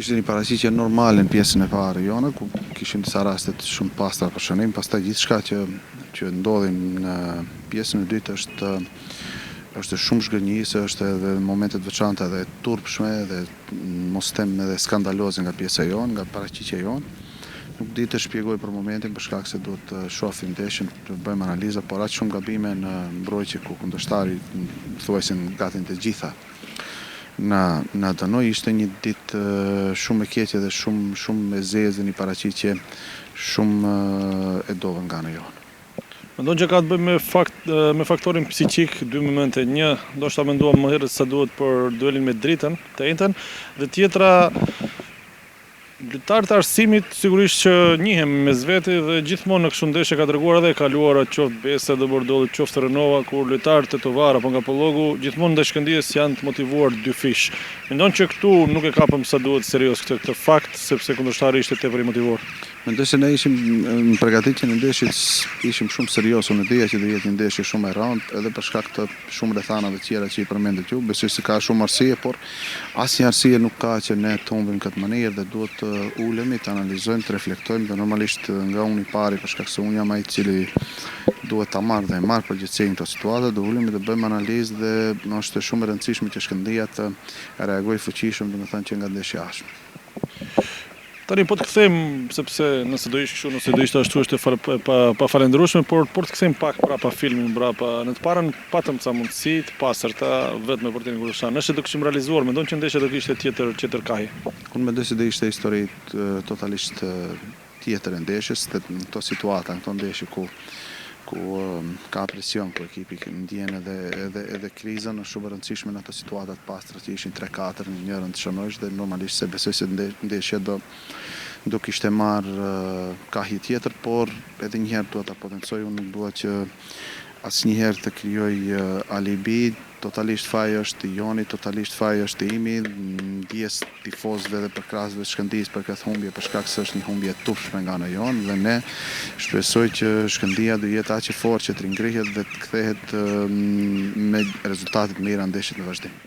Ishte një paraqitje normale në pjesën e parë jone, ku kishim disa raste të shumë pastra për shënim, pastaj gjithçka që ndodhin në pjesën e dytë është shumë zhgënjëse, është edhe në momente të veçanta edhe turpshme dhe mos them edhe skandaloze nga pjesa jonë, nga paraqitja jonë. Nuk di të shpjegoj për momentin për shkak se duhet të shohim ndeshjen, të bëjmë analiza, por aq shumë gabime në mbrojtje ku kundërshtari thuajse gatin të gjitha na dënoi. Ishte një ditë shumë e keqe dhe shumë e zezë, një paraqitje shumë e dovën nga ana jonë. Mendon që ka të bëjë me faktorin psiqik dy momente. Një, ndoshta menduam më herët sa duhet për duelin me Dritën, të njëjtën, dhe tjetra lojtarët e Arsimit sigurisht që njihem mes veti dhe gjithmonë në kështu ndeshje ka treguar edhe e kaluara qoftë Besa dhe Bordolli, qoftë Renova, kur lojtarët e Tovar apo nga Pollogu gjithmonë ndaj shkëndijës janë të motivuar dy fish. Mendon që këtu nuk e kapëm sa duhet serioz këtë fakt sepse kundërshtari ishte tepër i motivuar? Mendoj se ne ishim në përgatitjen e ndeshjes ishim shumë serioz, unë dija që do jetë një ndeshje shumë e rëndë edhe për shkak të shumë rrethanave të tjera që i përmendet ju. Besoj se ka shumë arsye, por asnjë arsye nuk ka që ne të humbim këtë mënyrë dhe duhet të ulemi, të analizojmë, të reflektojmë dhe normalisht nga unë i pari për shkak se unë jam ai i cili duhet ta marr dhe e marr përgjegjësinë këto situata, do ulemi dhe bëjmë analizë dhe është shumë e rëndësishme që shkëndija të reagojë fuqishëm, domethënë që nga ndeshja ashme. Tani po të kthejmë, sepse nëse do ishte kështu, nëse do ishte ashtu është pa falendërueshme, por të kthejmë pak prapa filmin brapa. Në të parën patëm ca mundësi të pastërta vetëm për të ngurëshan. Nëse do kishim realizuar, mendon që ndeshja do kishte tjetër kahje? Unë mendoj se do ishte histori totalisht tjetër e ndeshjes, në këto situata, në këto ndeshje ku ka presion ku ekipi ndjen edhe krizën, është shumë e rëndësishme në ato situata të pastra që ishin 3-4 në njërën të shënojsh dhe normalisht se besoj se ndeshja do kishte marrë kahje tjetër, por edhe njëherë duhet ta potencoj, unë nuk dua që asnjëherë të krijoj alibi. Totalisht faji është i Joni, totalisht faji është i imi, ndjes tifozëve dhe përkrahësve të Shkëndijës për këtë humbje për shkak se është një humbje e turpshme nga ana jonë dhe ne shpresoj që Shkëndija do jetë aq e fortë që të ringrihet dhe të kthehet me rezultate të mira ndeshjet në vazhdim.